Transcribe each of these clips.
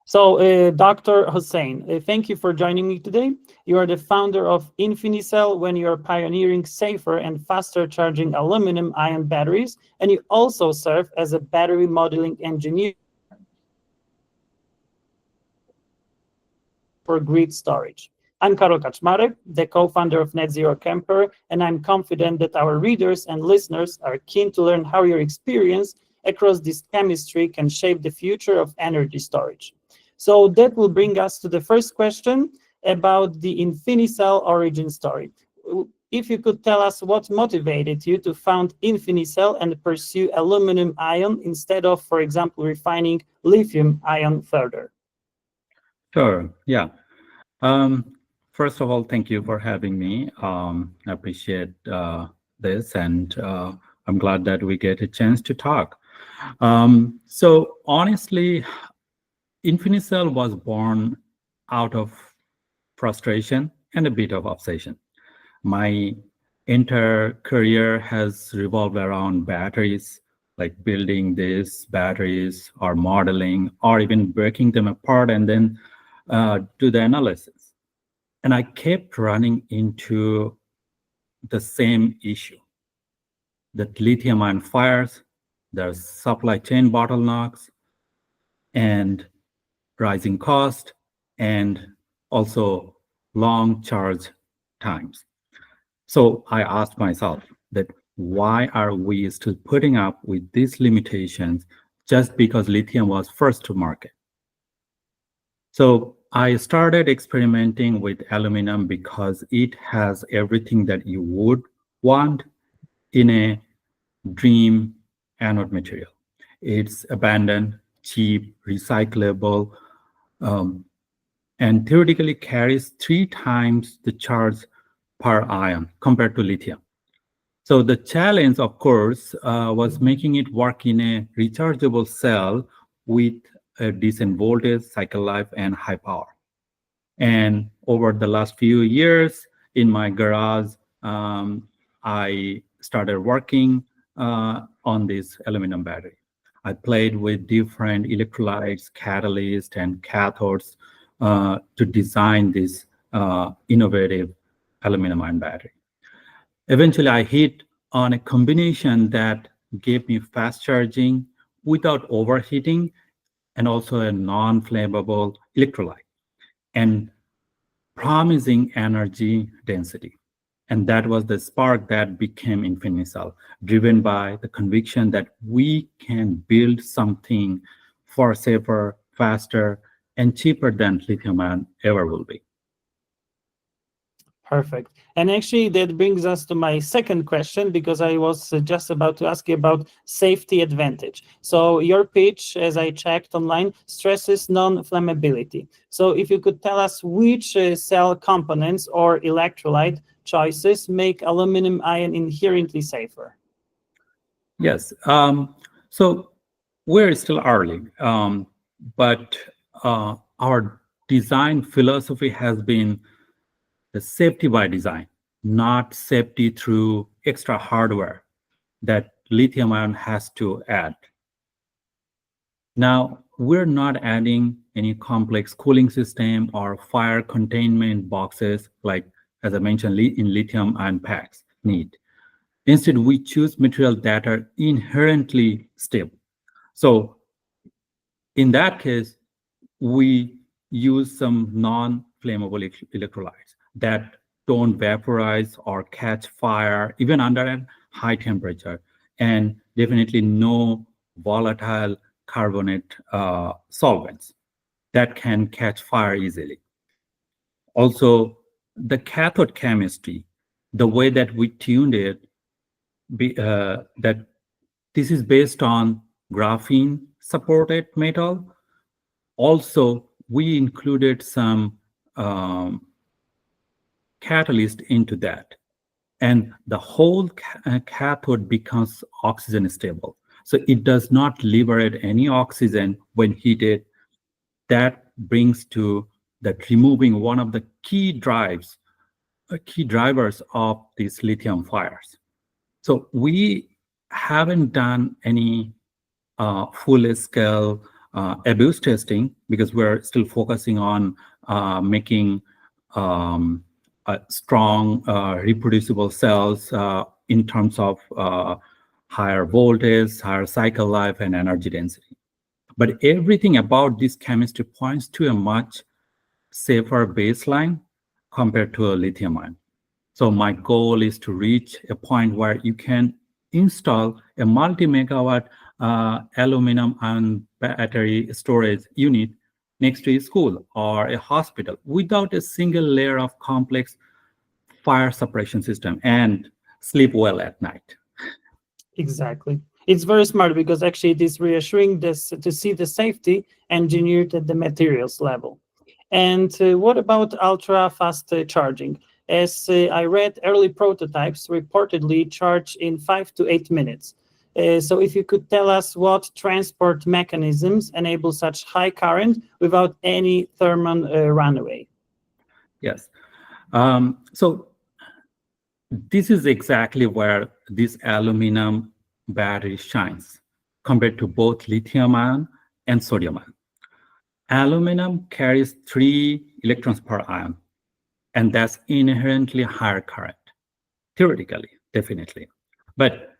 So, Dr. Hossain, thank you for joining me today. You are the founder of InfiniCell, when you are pioneering safer and faster charging aluminum-ion batteries, and you also serve as a battery modeling engineer for grid storage. I'm Karol Kaczmarek, the co-founder of Net Zero Camper, and I'm confident that our readers and listeners are keen to learn how your experience across this chemistry can shape the future of energy storage. So that will bring us to the first question about the InfiniCell origin story. If you could tell us what motivated you to found InfiniCell and pursue aluminum ion instead of, for example, refining lithium ion further. Sure, yeah. First of all, thank you for having me. I appreciate this, and I'm glad that we get a chance to talk. So honestly, InfiniCell was born out of frustration and a bit of obsession. My entire career has revolved around batteries, like building these batteries or modeling or even breaking them apart and then do the analysis. And I kept running into the same issue, that lithium-ion fires, there's supply chain bottlenecks, and rising cost, and also long charge times. So I asked myself that why are we still putting up with these limitations just because lithium was first to market? So I started experimenting with aluminum because it has everything that you would want in a dream anode material. It's abundant, cheap, recyclable, and theoretically carries 3 times the charge per ion compared to lithium. So the challenge, of course, was making it work in a rechargeable cell with a decent voltage, cycle life, and high power. And over the last few years in my garage, I started working on this aluminum battery. I played with different electrolytes, catalysts, and cathodes to design this innovative aluminum-ion battery. Eventually, I hit on a combination that gave me fast charging without overheating and also a non-flammable electrolyte and promising energy density. And that was the spark that became InfiniCell, driven by the conviction that we can build something far safer, faster, and cheaper than lithium-ion ever will be. Perfect. And actually, that brings us to my second question, because I was just about to ask you about safety advantage. So your pitch, as I checked online, stresses non-flammability. So if you could tell us which cell components or electrolyte choices make aluminum ion inherently safer. Yes. So we're still early, but our design philosophy has been the safety by design, not safety through extra hardware that lithium-ion has to add. Now, we're not adding any complex cooling system or fire containment boxes like, as I mentioned, in lithium-ion packs need. Instead, we choose materials that are inherently stable. So in that case, we use some non-flammable electrolytes that don't vaporize or catch fire even under a high temperature, and definitely no volatile carbonate solvents that can catch fire easily. Also, the cathode chemistry, the way that we tuned it, that this is based on graphene supported metal. Also, we included some catalyst into that, and the whole cathode becomes oxygen stable. So it does not liberate any oxygen when heated. That brings to that removing one of the key drivers of these lithium fires. So we haven't done any full-scale abuse testing, because we're still focusing on making strong reproducible cells in terms of higher voltage, higher cycle life, and energy density. But everything about this chemistry points to a much safer baseline compared to a lithium-ion. So my goal is to reach a point where you can install a multi-megawatt aluminum-ion battery storage unit next to a school or a hospital without a single layer of complex fire suppression system and sleep well at night. Exactly. It's very smart because actually it is reassuring this to see the safety engineered at the materials level. And what about ultra fast charging? As I read, early prototypes reportedly charge in 5 to 8 minutes. So if you could tell us what transport mechanisms enable such high current without any thermal runaway? Yes. So this is exactly where this aluminum battery shines compared to both lithium-ion and sodium-ion. Aluminum carries 3 electrons per ion, and that's inherently higher current, theoretically, definitely. But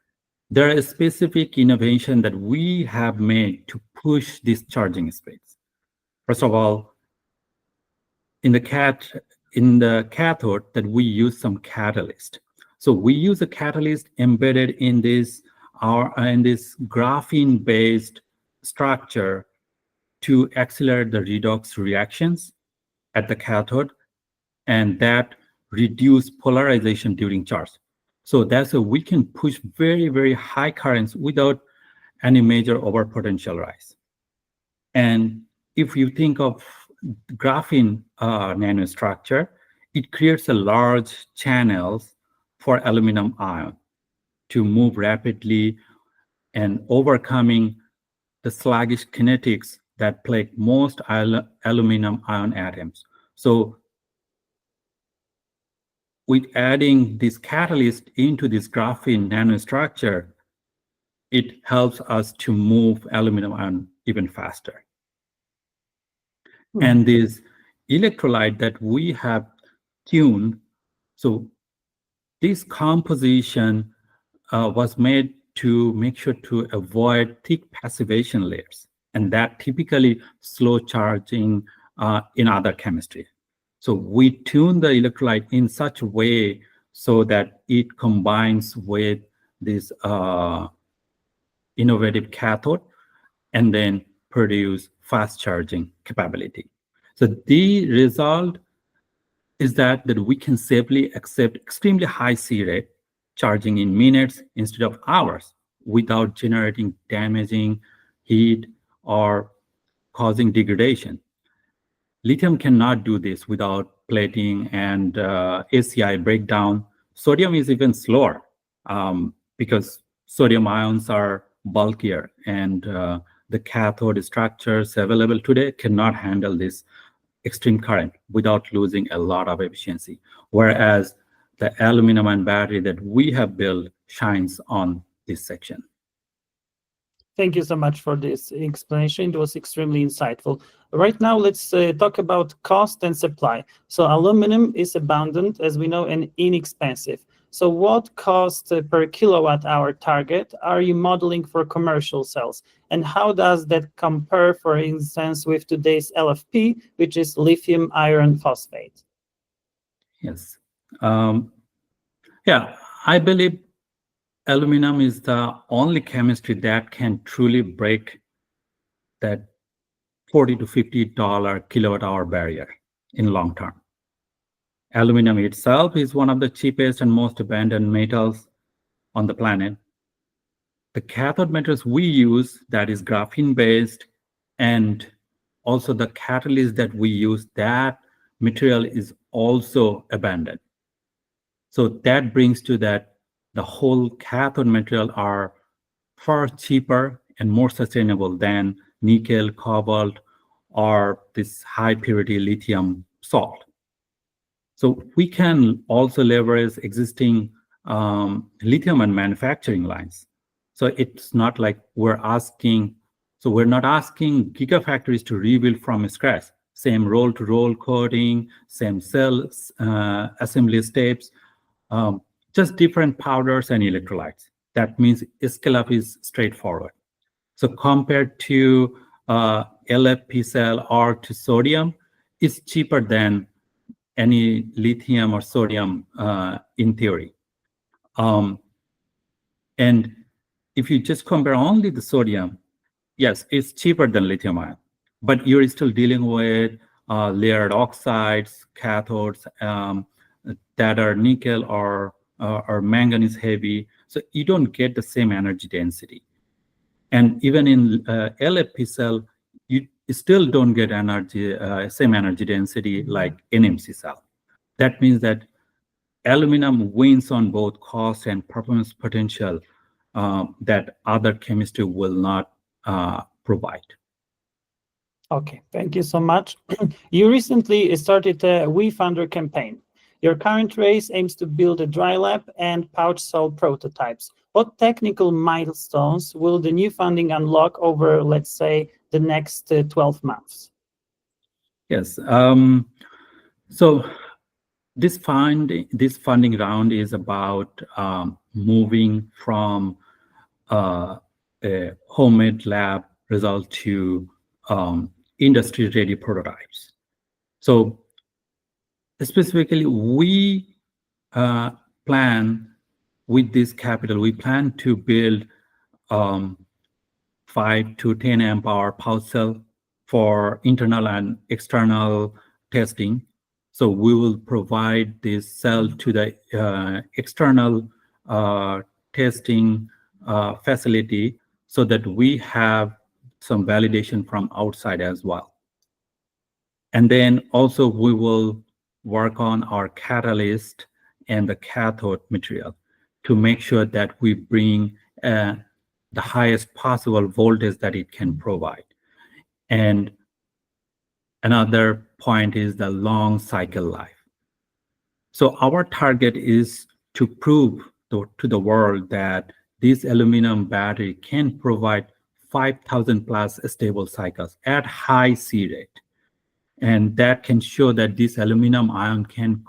there is specific innovation that we have made to push these charging speeds. First of all, in the cathode that we use some catalyst. So we use a catalyst embedded in this graphene-based structure to accelerate the redox reactions at the cathode, and that reduce polarization during charge. So that's how we can push very, very high currents without any major overpotential rise. And if you think of graphene nanostructure, it creates a large channels for aluminum ion to move rapidly and overcoming the sluggish kinetics that plague most aluminum ion atoms. So with adding this catalyst into this graphene nanostructure, it helps us to move aluminum ion even faster. And this electrolyte that we have tuned, so this composition was made to make sure to avoid thick passivation layers, and that typically slow charging in other chemistry. So we tune the electrolyte in such a way so that it combines with this innovative cathode and then produce fast charging capability. So the result is that we can safely accept extremely high C rate charging in minutes instead of hours without generating damaging heat or causing degradation. Lithium cannot do this without plating and ACI breakdown. Sodium is even slower because sodium ions are bulkier, and the cathode structures available today cannot handle this extreme current without losing a lot of efficiency. Whereas the aluminum-ion battery that we have built shines on this section. Thank you so much for this explanation. It was extremely insightful. Right now, let's talk about cost and supply. So aluminum is abundant, as we know, and inexpensive. So what cost per kilowatt hour target are you modeling for commercial cells? And how does that compare, for instance, with today's LFP, which is lithium iron phosphate? Yes. Yeah, I believe aluminum is the only chemistry that can truly break that $40 to $50 kilowatt hour barrier in long term. Aluminum itself is one of the cheapest and most abundant metals on the planet. The cathode metals we use, that is graphene based, and also the catalyst that we use, that material is also abundant. So that brings to that the whole cathode material are far cheaper and more sustainable than nickel, cobalt, or this high purity lithium salt. So we can also leverage existing lithium and manufacturing lines. So it's not like we're asking So we're not asking gigafactories to rebuild from scratch. Same roll-to-roll coating, same cell assembly steps, just different powders and electrolytes. That means scale-up is straightforward. So compared to LFP cell or to sodium, it's cheaper than any lithium or sodium in theory. And if you just compare only the sodium, yes, it's cheaper than lithium-ion, but you're still dealing with layered oxides, cathodes that are nickel or manganese heavy. So you don't get the same energy density. And even in LFP cell, you still don't get same energy density like NMC cell. That means that aluminum wins on both cost and performance potential that other chemistry will not provide. Okay, thank you so much. You recently started a WeFounder campaign. Your current race aims to build a dry lab and pouch cell prototypes. What technical milestones will the new funding unlock over, let's say, the next 12 months? Yes. So this funding round is about moving from a homemade lab result to industry-ready prototypes. So specifically, we plan with this capital, we plan to build 5 to 10 amp hour pouch cell for internal and external testing. So we will provide this cell to the external testing facility so that we have some validation from outside as well. And then also we will work on our catalyst and the cathode material to make sure that we bring the highest possible voltage that it can provide. And another point is the long cycle life. So our target is to prove to the world that this aluminum battery can provide 5,000 plus stable cycles at high C rate. And that can show that this aluminum ion can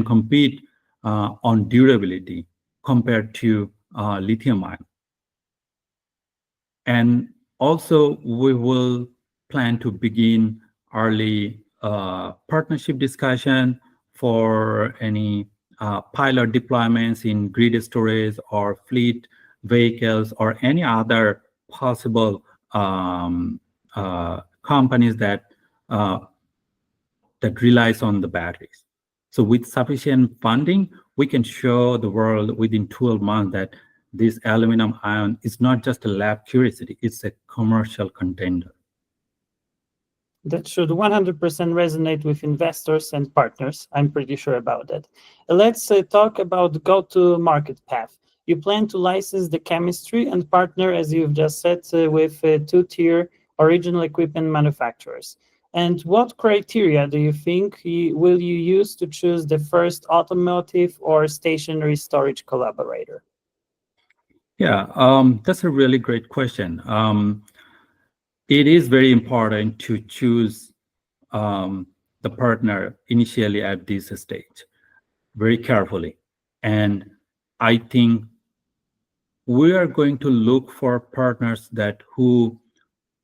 compete on durability compared to lithium ion. And also we will plan to begin early partnership discussion for any pilot deployments in grid storage or fleet vehicles or any other possible companies that relies on the batteries. So with sufficient funding, we can show the world within 12 months that this aluminum ion is not just a lab curiosity, it's a commercial contender. That should 100% resonate with investors and partners. I'm pretty sure about that. Let's talk about the go-to-market path. You plan to license the chemistry and partner, as you've just said, with two-tier original equipment manufacturers. And what criteria do you think will you use to choose the first automotive or stationary storage collaborator? Yeah, that's a really great question. It is very important to choose the partner initially at this stage very carefully. And I think we are going to look for partners who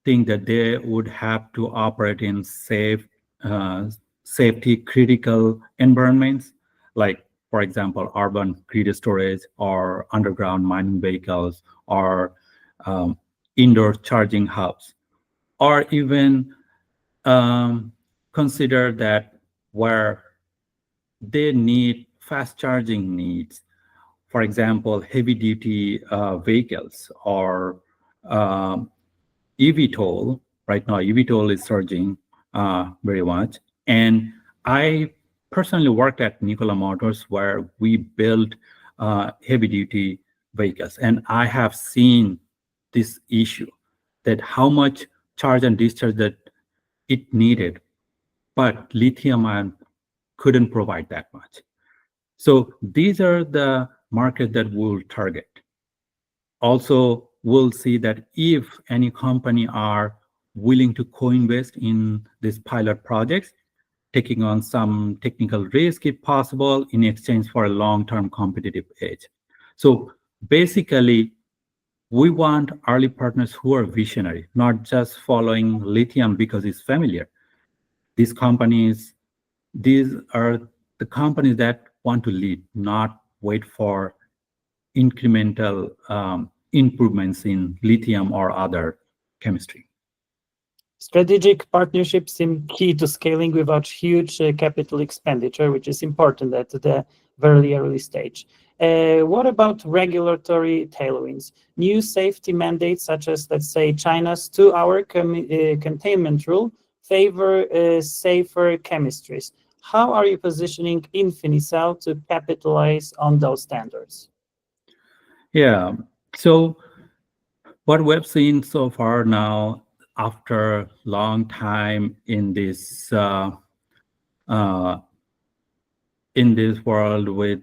think that they would have to operate in safety critical environments, like, for example, urban grid storage or underground mining vehicles or indoor charging hubs, or even consider that where they need fast charging needs, for example, heavy duty vehicles or eVTOL. Right now, eVTOL is surging very much. And I personally worked at Nikola Motors, where we built heavy duty vehicles. And I have seen this issue, that how much charge and discharge that it needed, but lithium ion couldn't provide that much. So these are the markets that we'll target. Also, we'll see that if any company are willing to co-invest in these pilot projects, taking on some technical risk if possible in exchange for a long-term competitive edge. So basically, we want early partners who are visionary, not just following lithium because it's familiar. These are the companies that want to lead, not wait for incremental improvements in lithium or other chemistry. Strategic partnerships seem key to scaling without huge capital expenditure, which is important at the very early stage. What about regulatory tailwinds? New safety mandates, such as, let's say, China's 2-hour containment rule, favor safer chemistries. How are you positioning InfiniCell to capitalize on those standards? Yeah, so what we've seen so far now, after a long time in this world with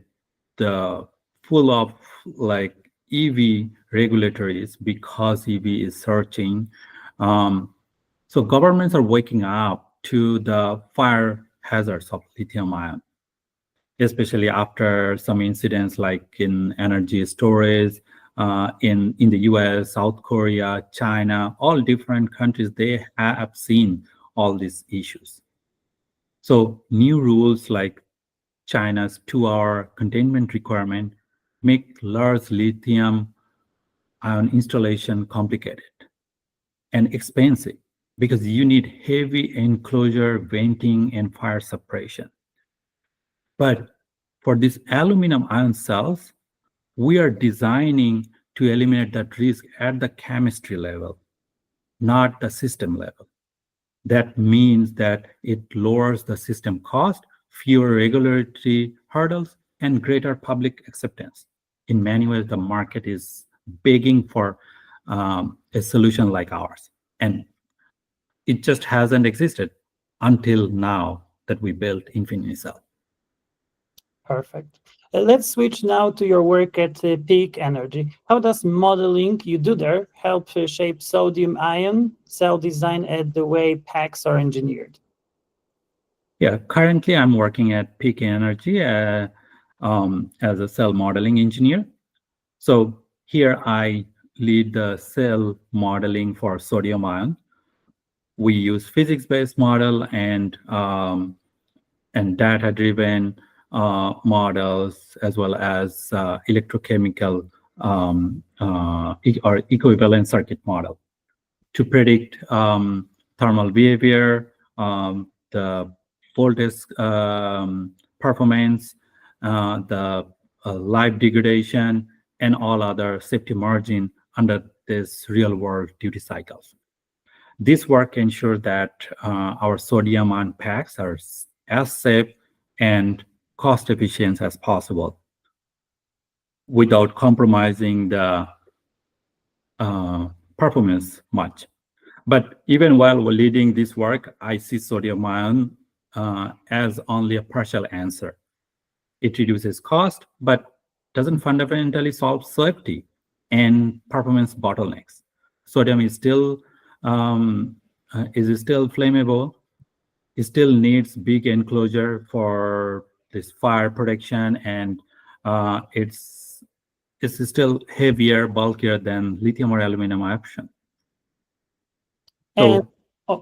the full of like EV regulatories, because EV is surging. So governments are waking up to the fire hazards of lithium-ion, especially after some incidents like in energy storage, in the US, South Korea, China, all different countries, they have seen all these issues. So new rules like China's 2-hour containment requirement make large lithium-ion installation complicated and expensive because you need heavy enclosure, venting, and fire suppression. But for these aluminum ion cells, we are designing to eliminate that risk at the chemistry level, not the system level. That means that it lowers the system cost, fewer regulatory hurdles, and greater public acceptance. In many ways, the market is begging for a solution like ours. And it just hasn't existed until now that we built InfiniCell. Perfect. Let's switch now to your work at Peak Energy. How does modeling you do there help shape sodium-ion cell design and the way packs are engineered? Yeah, currently I'm working at Peak Energy as a cell modeling engineer. So here I lead the cell modeling for sodium-ion. We use physics-based model and data-driven models, as well as electrochemical or equivalent circuit model to predict thermal behavior, the voltage performance, the life degradation, and all other safety margin under this real-world duty cycles. This work ensures that our sodium-ion packs are as safe and cost-efficient as possible without compromising the performance much. But even while we're leading this work, I see sodium-ion as only a partial answer. It reduces cost, but doesn't fundamentally solve safety and performance bottlenecks. Sodium is still flammable. It still needs big enclosure for this fire protection, and it's still heavier, bulkier than lithium or aluminum option. So,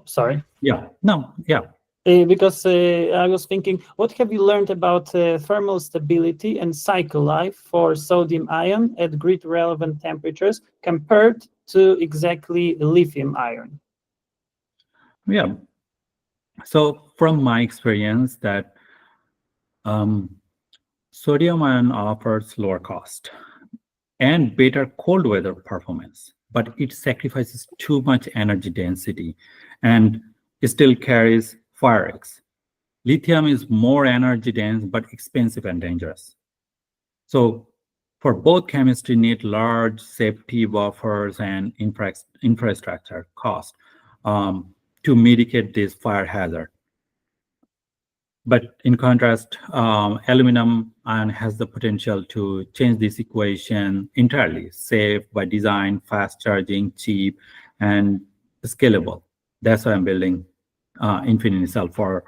sorry. Yeah, no, yeah. Because I was thinking, what have you learned about thermal stability and cycle life for sodium ion at grid relevant temperatures compared to exactly lithium ion? Yeah. So from my experience, that sodium ion offers lower cost and better cold weather performance, but it sacrifices too much energy density and it still carries fire risks. Lithium is more energy dense, but expensive and dangerous. So for both chemistry need large safety buffers and infrastructure cost to mitigate this fire hazard. But in contrast, aluminum ion has the potential to change this equation entirely, safe by design, fast charging, cheap, and scalable. That's why I'm building InfiniCell for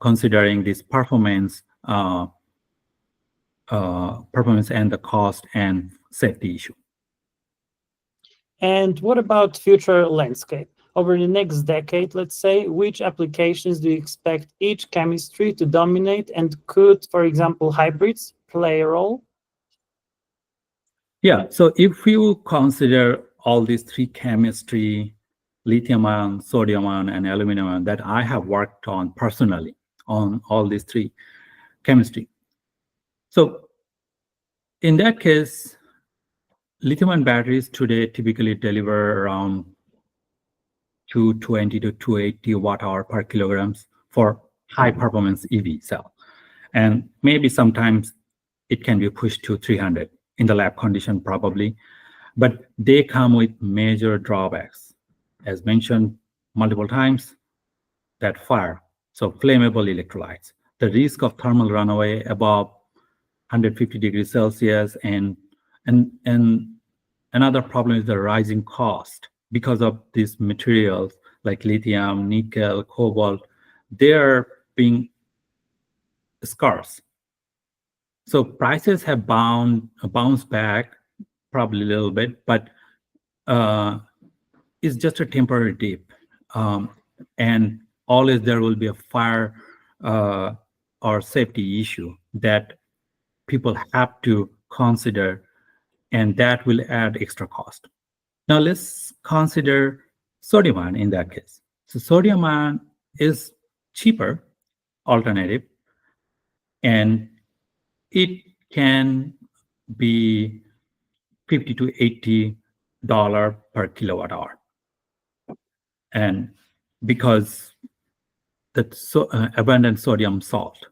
considering this performance and the cost and safety issue. And what about future landscape? Over the next decade, let's say, which applications do you expect each chemistry to dominate, and could, for example, hybrids play a role? Yeah, so if you consider all these three chemistry, lithium-ion, sodium-ion, and aluminum-ion that I have worked on personally on all these three chemistry. So in that case, lithium-ion batteries today typically deliver around 220 to 280 watt-hour per kilograms for high-performance EV cell. And maybe sometimes it can be pushed to 300 in the lab condition probably. But they come with major drawbacks. As mentioned multiple times, that fire, so flammable electrolytes, the risk of thermal runaway above 150 degrees Celsius, and another problem is the rising cost because of these materials like lithium, nickel, cobalt. They're being scarce. So prices have bounced back probably a little bit, but it's just a temporary dip. And always there will be a fire or safety issue that people have to consider, and that will add extra cost. Now let's consider sodium ion in that case. So sodium ion is cheaper alternative, and it can be 50 to $80 per kilowatt hour. And because that's abundant sodium salt.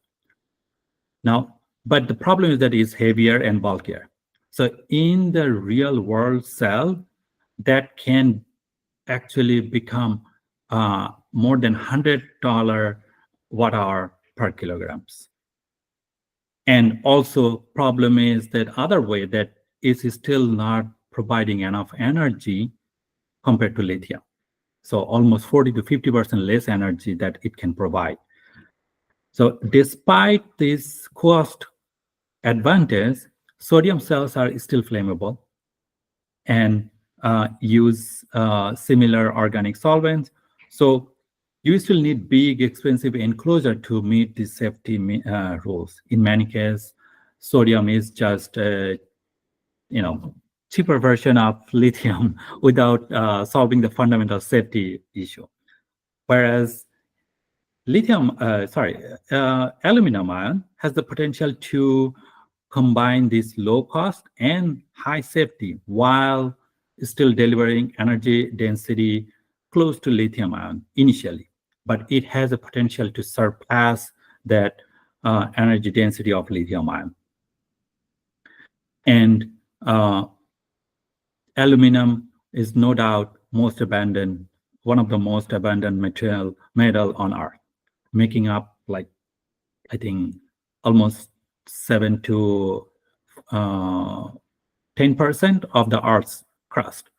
Now, but the problem is that it's heavier and bulkier. So in the real world cell, that can actually become more than $100 watt hour per kilograms. And also problem is that other way that is still not providing enough energy compared to lithium. So almost 40 to 50% less energy that it can provide. So despite this cost advantage, sodium cells are still flammable and use similar organic solvents. So you still need big, expensive enclosure to meet the safety rules. In many cases, sodium is just cheaper version of lithium without solving the fundamental safety issue. Whereas aluminum ion has the potential to combine this low cost and high safety while still delivering energy density close to lithium ion initially. But it has a potential to surpass that energy density of lithium ion. And aluminum is no doubt one of the most abundant metal on Earth, making up like, I think, almost 7 to 10% of the Earth's crust.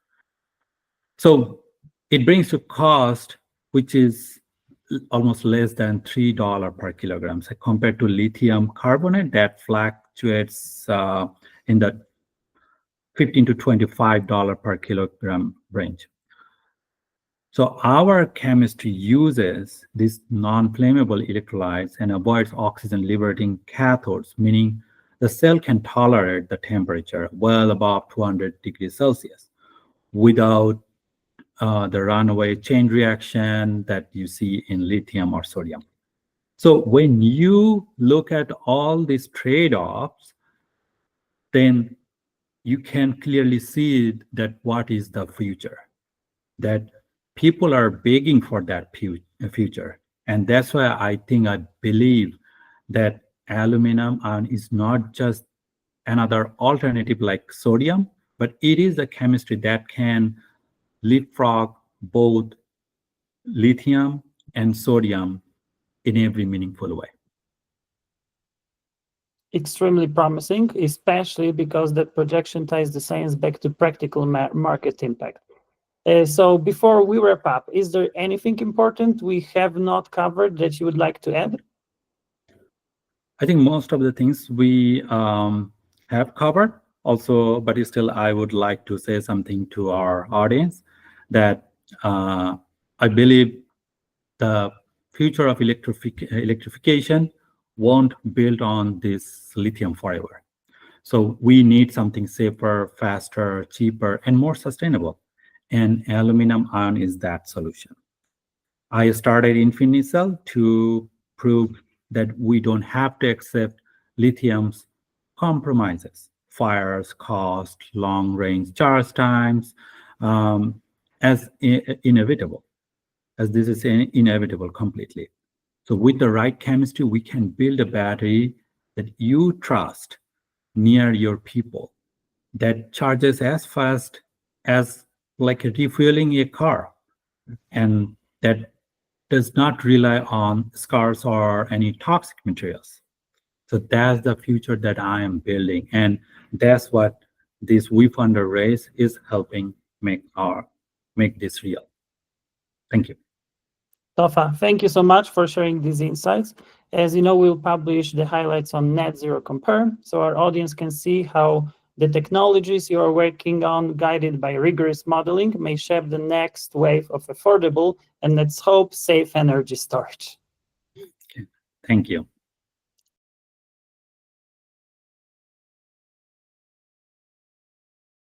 So it brings to cost, which is almost less than $3 per kilogram. So compared to lithium carbonate that fluctuates in the $15 to $25 per kilogram range. So our chemistry uses these non-flammable electrolytes and avoids oxygen-liberating cathodes, meaning the cell can tolerate the temperature well above 200 degrees Celsius without the runaway chain reaction that you see in lithium or sodium. So when you look at all these trade-offs, then you can clearly see that what is the future, that people are begging for that future. And that's why I believe that aluminum ion is not just another alternative like sodium, but it is a chemistry that can leapfrog both lithium and sodium in every meaningful way. Extremely promising, especially because that projection ties the science back to practical market impact. So before we wrap up, is there anything important we have not covered that you would like to add? I think most of the things we have covered also, but still I would like to say something to our audience that I believe the future of electrification won't build on this lithium forever. So we need something safer, faster, cheaper, and more sustainable. And aluminum ion is that solution. I started InfiniCell to prove that we don't have to accept lithium's compromises, fires, cost, long-range charge times, as inevitable, as this is inevitable completely. So with the right chemistry, we can build a battery that you trust near your people, that charges as fast as like refueling a car, and that does not rely on scars or any toxic materials. So that's the future that I am building, and that's what this WeFounder race is helping make this real. Thank you. Tofa, thank you so much for sharing these insights. As you know, we'll publish the highlights on Net Zero Compare, so our audience can see how the technologies you are working on, guided by rigorous modeling, may shape the next wave of affordable and, let's hope, safe energy storage. Okay. Thank you.